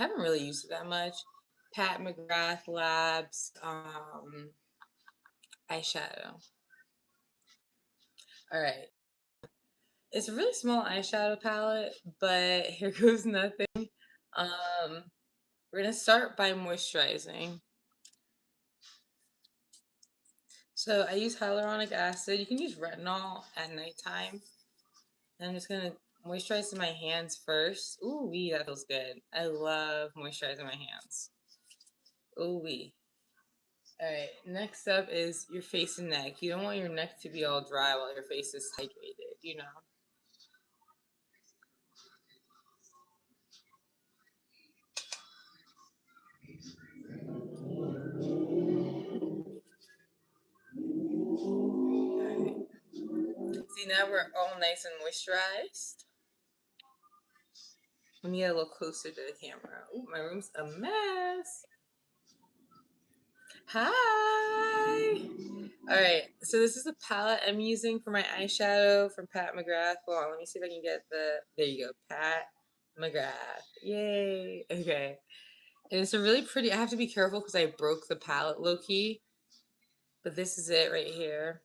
haven't really used it that much. Pat McGrath Labs eyeshadow. All right. It's a really small eyeshadow palette, but here goes nothing. We're gonna start by moisturizing. So I use hyaluronic acid. You can use retinol at nighttime. And I'm just gonna moisturize my hands first. Ooh wee, that feels good. I love moisturizing my hands. Ooh wee. Alright, next up is your face and neck. You don't want your neck to be all dry while your face is hydrated, you know. Alright. See, now we're all nice and moisturized. Let me get a little closer to the camera. Ooh, my room's a mess. Hi! Alright, so this is the palette I'm using for my eyeshadow from Pat McGrath. Hold on, let me see if I can get the... There you go, Pat McGrath. Yay! Okay. And it's a really pretty... I have to be careful because I broke the palette low-key. But this is it right here.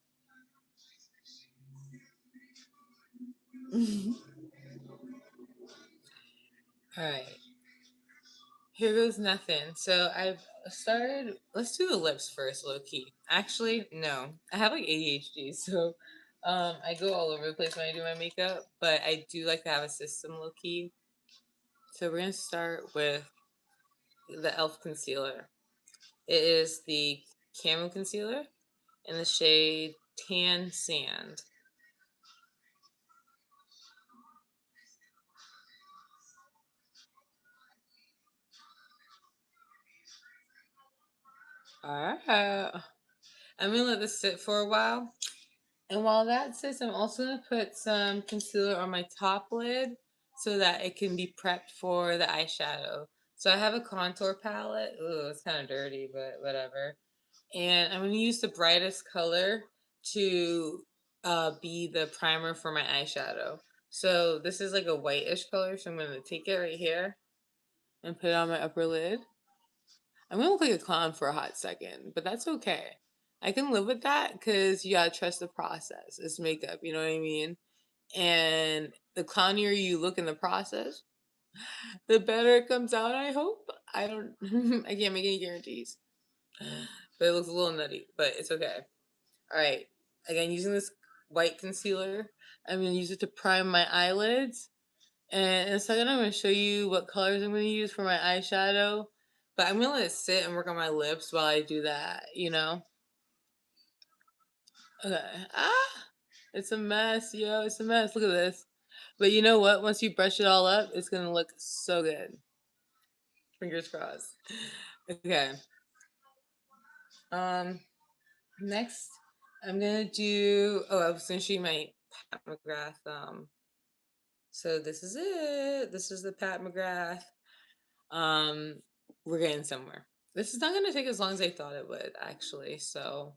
Alright. Here goes nothing. So I've started... Let's do the lips first, low-key. Actually, no. I have like ADHD, so... I go all over the place when I do my makeup, but I do like to have a system low-key. So we're going to start with the e.l.f. concealer. It is the Camo Concealer in the shade Tan Sand. Alright. I'm going to let this sit for a while. And while that sits, I'm also going to put some concealer on my top lid so that it can be prepped for the eyeshadow. So I have a contour palette. Ooh, it's kind of dirty, but whatever. And I'm going to use the brightest color to be the primer for my eyeshadow. So this is like a whitish color, so I'm going to take it right here and put it on my upper lid. I'm going to look like a clown for a hot second, but that's okay. I can live with that because you gotta trust the process. It's makeup, you know what I mean? And the clownier you look in the process, the better it comes out, I hope. I don't, I can't make any guarantees. But it looks a little nutty, but it's okay. Alright, again, using this white concealer, I'm going to use it to prime my eyelids. And in a second, I'm going to show you what colors I'm going to use for my eyeshadow. But I'm going to let it sit and work on my lips while I do that, you know? Okay. Ah! It's a mess, yo. It's a mess. Look at this. But you know what? Once you brush it all up, it's going to look so good. Fingers crossed. Okay. Next, I'm going to do... Oh, I was going to show you my Pat McGrath. So this is it. This is the Pat McGrath. We're getting somewhere. This is not going to take as long as I thought it would, actually. So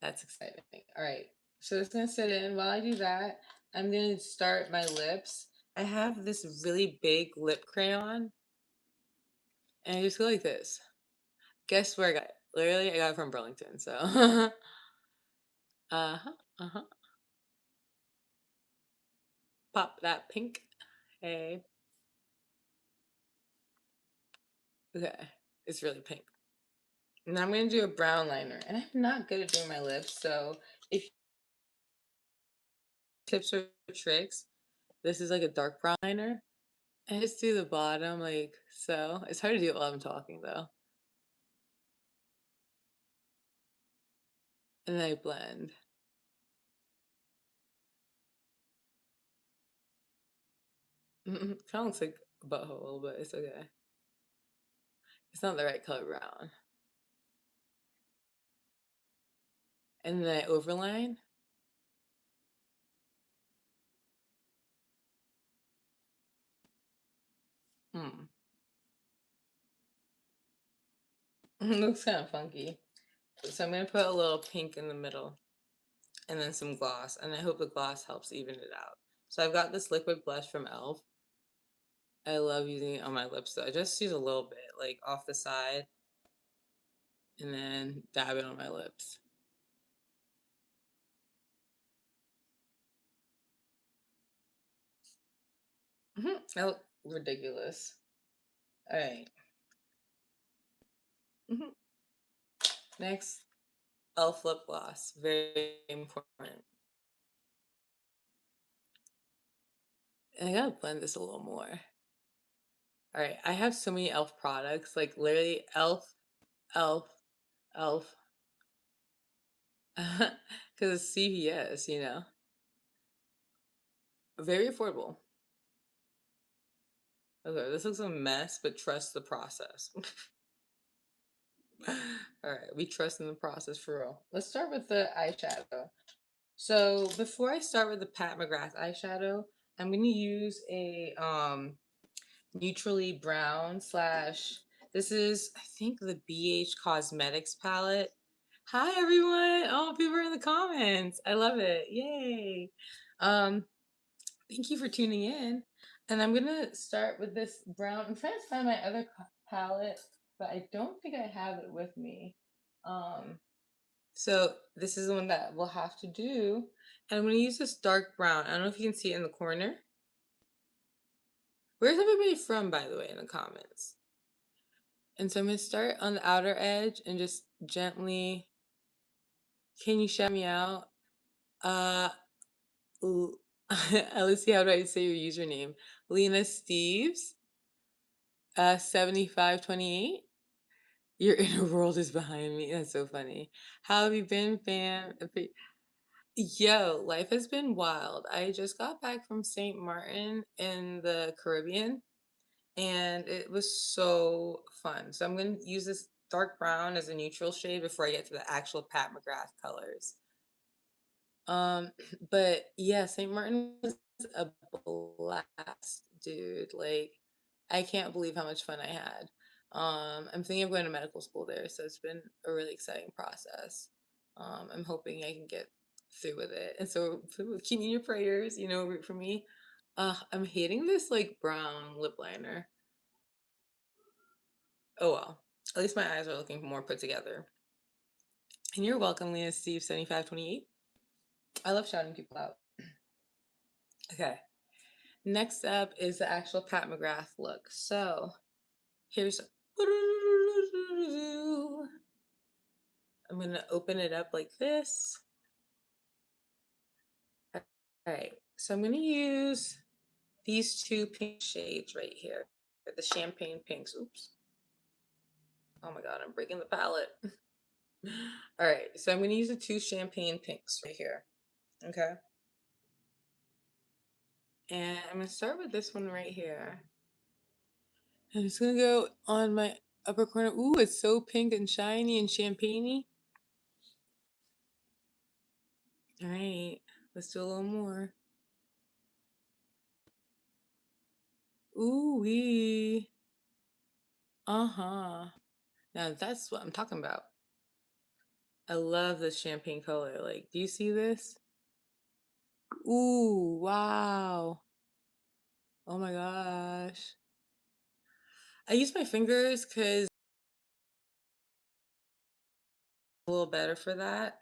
that's exciting. All right. So it's going to sit in. While I do that, I'm going to start my lips. I have this really big lip crayon. And I just go like this. Guess where I got it? Literally, I got it from Burlington. So, uh-huh, uh-huh. Pop that pink. Hey. Okay. It's really pink. Now I'm going to do a brown liner. And I'm not good at doing my lips. So if tips or tricks, this is like a dark brown liner. And just do the bottom like so. It's hard to do it while I'm talking though. And then I blend. Kind of looks like a butthole, but it's okay. It's not the right color brown. And then I overline. It looks kind of funky. So I'm going to put a little pink in the middle. And then some gloss. And I hope the gloss helps even it out. So I've got this liquid blush from e.l.f. I love using it on my lips though. I just use a little bit, like off the side, and then dab it on my lips. I look ridiculous. All right. Mhm. Next, elf lip gloss. Very important. And I gotta blend this a little more. All right. I have so many elf products, like literally elf, elf, elf. Because it's CVS, you know. Very affordable. Okay, this looks a mess, but trust the process. All right, we trust in the process for real. Let's start with the eyeshadow. So before I start with the Pat McGrath eyeshadow, I'm gonna use a neutrally brown slash. This is I think the BH Cosmetics palette. Hi everyone! Oh, people are in the comments. I love it. Yay! Um, Thank you for tuning in. And I'm gonna start with this brown. I'm trying to find my other palette, but I don't think I have it with me. Um, so this is the one that we'll have to do. And I'm gonna use this dark brown. I don't know if you can see it in the corner. Where's everybody from, by the way, in the comments? And so I'm gonna start on the outer edge and just gently. Can you shout me out? Uh, let's see, how do I say your username? Lena Steves. 7528. Your inner world is behind me. That's so funny. How have you been, fam? Yo, life has been wild. I just got back from St. Martin in the Caribbean, and it was so fun. So I'm going to use this dark brown as a neutral shade before I get to the actual Pat McGrath colors. Um, but yeah, St. Martin was a blast, dude. Like, I can't believe how much fun I had. I'm thinking of going to medical school there, so it's been a really exciting process. I'm hoping I can get through with it. And so keep me in your prayers, you know, root for me. I'm hating this like brown lip liner. Oh well. At least my eyes are looking more put together. And you're welcome, Leah Steve 7528. I love shouting people out. Okay. Next up is the actual Pat McGrath look. So here's I'm gonna open it up like this. All right, so I'm gonna use these two pink shades right here, the champagne pinks. Oops. Oh my god, I'm breaking the palette. All right, so I'm gonna use the two champagne pinks right here. Okay. And I'm gonna start with this one right here. I'm just gonna go on my upper corner. Ooh, it's so pink and shiny and champagne-y. All right, let's do a little more. Ooh wee. Uh-huh. Now that's what I'm talking about. I love this champagne color. Like, do you see this? Ooh, wow. Oh my gosh. I use my fingers because a little better for that.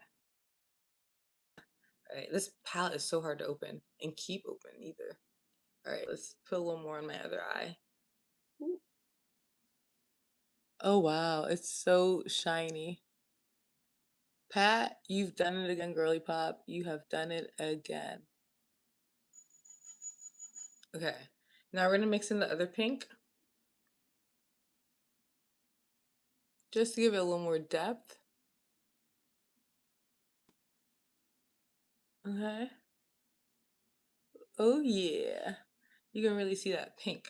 All right, this palette is so hard to open and keep open either. All right, let's put a little more in my other eye. Ooh. Oh wow, it's so shiny. Pat, you've done it again, girly pop. You have done it again. Okay, now we're gonna mix in the other pink just to give it a little more depth. Okay. Oh yeah. You can really see that pink.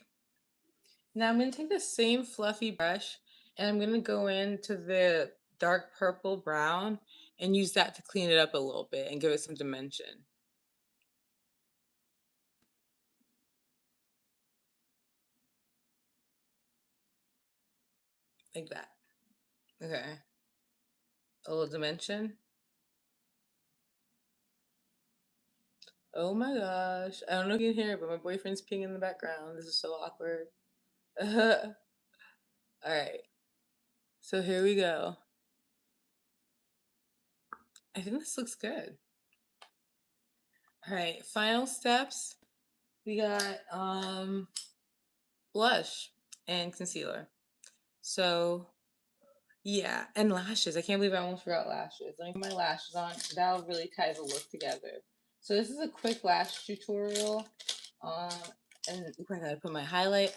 Now I'm going to take the same fluffy brush and I'm going to go into the dark purple brown and use that to clean it up a little bit and give it some dimension. Like that. Okay. A little dimension. Oh my gosh. I don't know if you can hear it, but my boyfriend's peeing in the background. This is so awkward. All right. So here we go. I think this looks good. All right. Final steps. We got blush and concealer. So yeah, and lashes. I can't believe I almost forgot lashes. Let me put my lashes on. That'll really tie the look together. So this is a quick lash tutorial. Um, and I gotta put my highlight.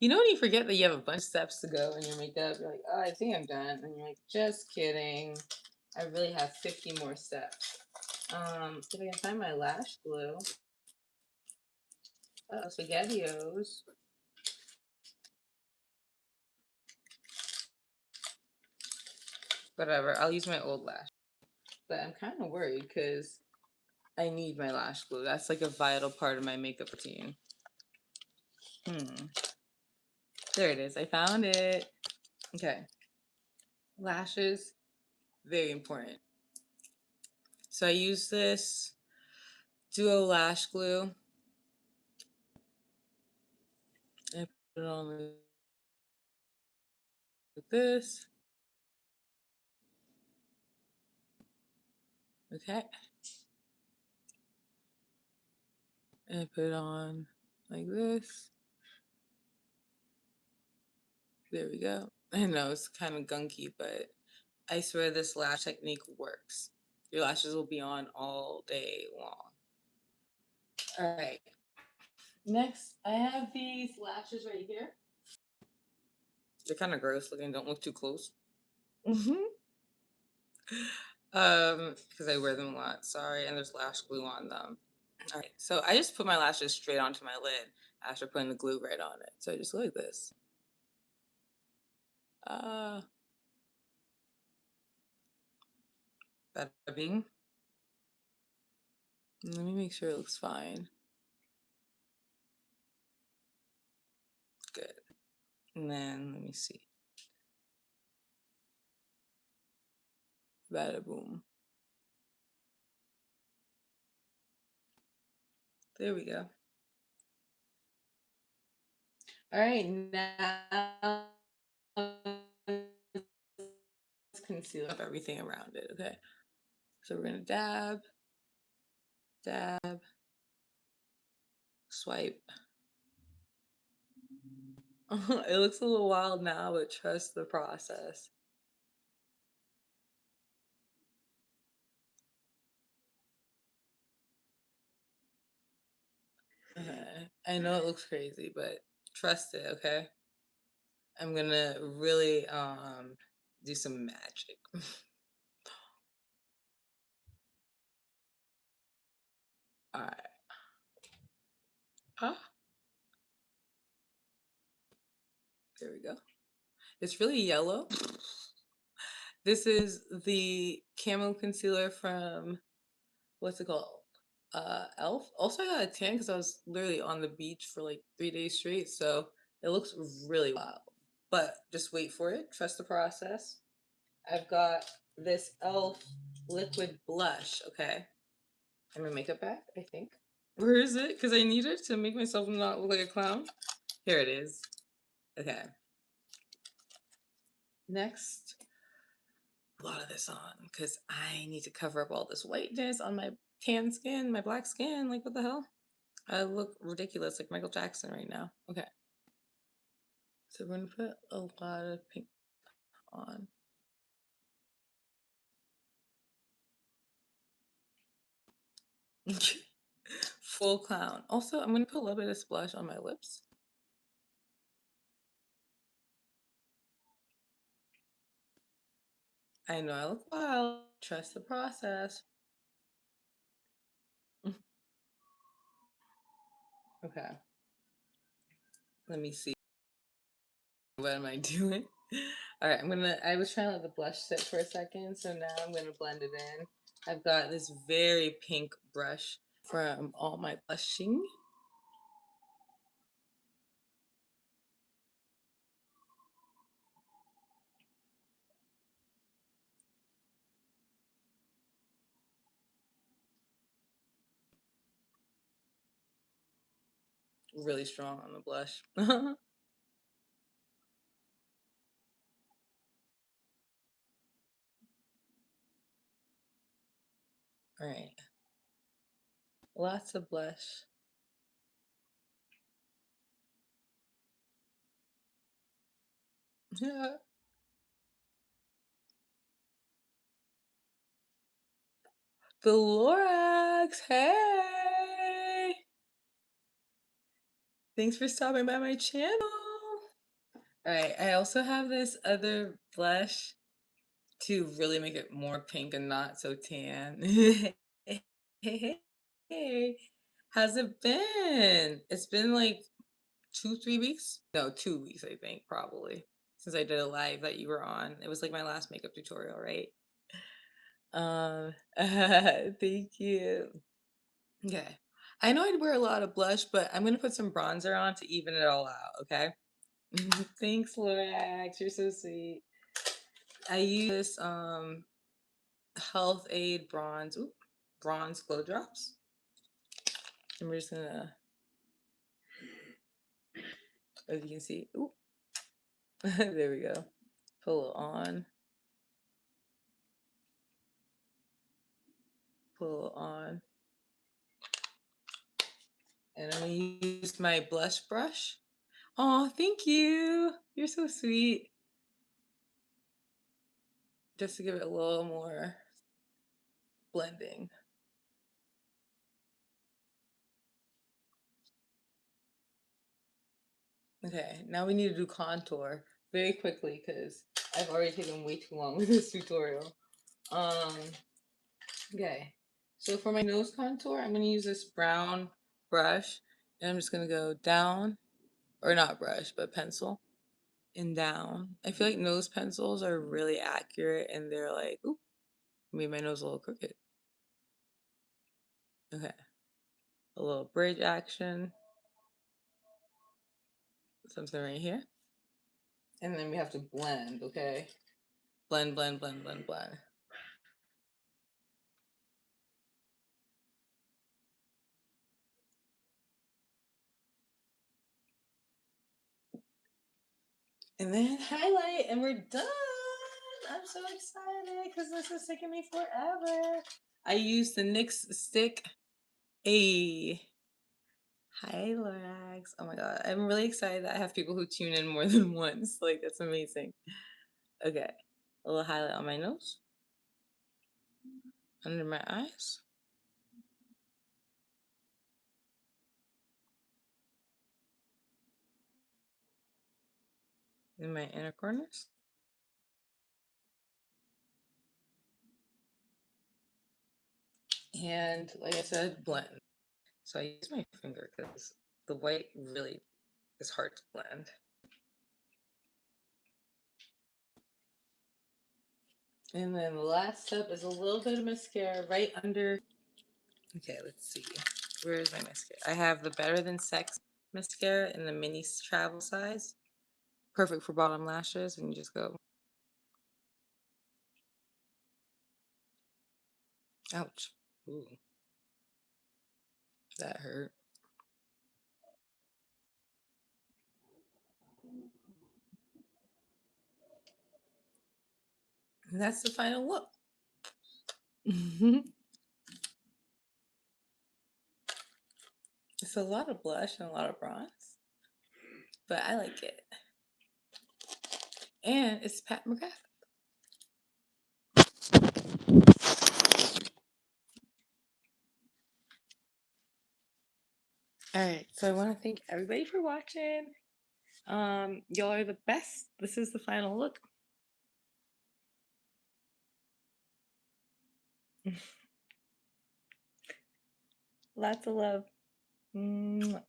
You know when you forget that you have a bunch of steps to go in your makeup, you're like, oh, I think I'm done, and you're like, just kidding. I really have 50 more steps. If I can find my lash glue. Oh, SpaghettiOs. Whatever. I'll use my old lash. But I'm kind of worried because I need my lash glue. That's like a vital part of my makeup routine. There it is. I found it. Okay. Lashes, very important. So I use this Duo Lash Glue. And put it on like this. Okay. And put it on like this. There we go. I know it's kind of gunky, but I swear this lash technique works. Your lashes will be on all day long. All right. Next, I have these lashes right here. They're kind of gross looking. Don't look too close. Because I wear them a lot. Sorry, and there's lash glue on them. All right, so I just put my lashes straight onto my lid after putting the glue right on it. So I just go like this. Bada bing. Let me make sure it looks fine. Good. And then let me see. Bada boom. There we go. All right, now let's conceal up everything around it. Okay. So we're gonna dab, dab, swipe. It looks a little wild now, but trust the process. Okay. I know it looks crazy, but trust it, okay? I'm gonna really do some magic. All right. Ah, there we go. It's really yellow. This is the camo concealer from what's it called? Elf. Also, I got a tan because I was literally on the beach for like 3 days straight, so it looks really wild. But just wait for it. Trust the process. I've got this Elf liquid blush. Okay, in my makeup bag, I think. Where is it? Because I need it to make myself not look like a clown. Here it is. Okay. Next, a lot of this on because I need to cover up all this whiteness on my tan skin, my black skin. Like, what the hell? I look ridiculous like Michael Jackson right now. Okay. So we're going to put a lot of pink on. Full clown. Also, I'm going to put a little bit of splash on my lips. I know I look wild. Trust the process. Okay. Let me see. What am I doing? All right, I was trying to let the blush sit for a second, so now I'm gonna blend it in. I've got this very pink brush from All My Blushing. really strong on the blush. All right, lots of blush. The Lorax, hey! Thanks for stopping by my channel. All right, I also have this other blush to really make it more pink and not so tan. Hey, how's it been? It's been like 2, 3 weeks? No, 2 weeks, I think, probably, since I did a live that you were on. It was like my last makeup tutorial, right? Thank you. Okay. I know I'd wear a lot of blush, but I'm gonna put some bronzer on to even it all out, okay? Thanks, Lorax. You're so sweet. I use this Health Aid bronze glow drops. And we're just gonna, as you can see, there we go. Pull it on, pull it on. And I'm gonna use my blush brush. Oh, thank you. You're so sweet. Just to give it a little more blending. Okay, now we need to do contour very quickly because I've already taken way too long with this tutorial. Um, okay, so for my nose contour, I'm gonna use this brown brush, and I'm just gonna go down, or not brush, but pencil, and down. I feel like nose pencils are really accurate, and they're like, ooh, made my nose a little crooked. Okay, a little bridge action, something right here, and then we have to blend. Okay, blend, blend, blend, blend, blend. And then highlight, and we're done. I'm so excited because this is taking me forever. I used the NYX stick. A Hi, Lorax. Oh my god, I'm really excited that I have people who tune in more than once. Like, that's amazing. Okay, a little highlight on my nose, under my eyes, in my inner corners, and like I said, blend. So I use my finger because the white really is hard to blend. And then the last step is a little bit of mascara right under. Okay, let's see. Where is my mascara? I have the Better Than Sex mascara in the mini travel size. Perfect for bottom lashes. And you just go, ouch. Ooh, that hurt. And that's the final look. It's a lot of blush and a lot of bronze, but I like it. And it's Pat McGrath. All right, so I want to thank everybody for watching. Y'all are the best. This is the final look. Lots of love. Mwah.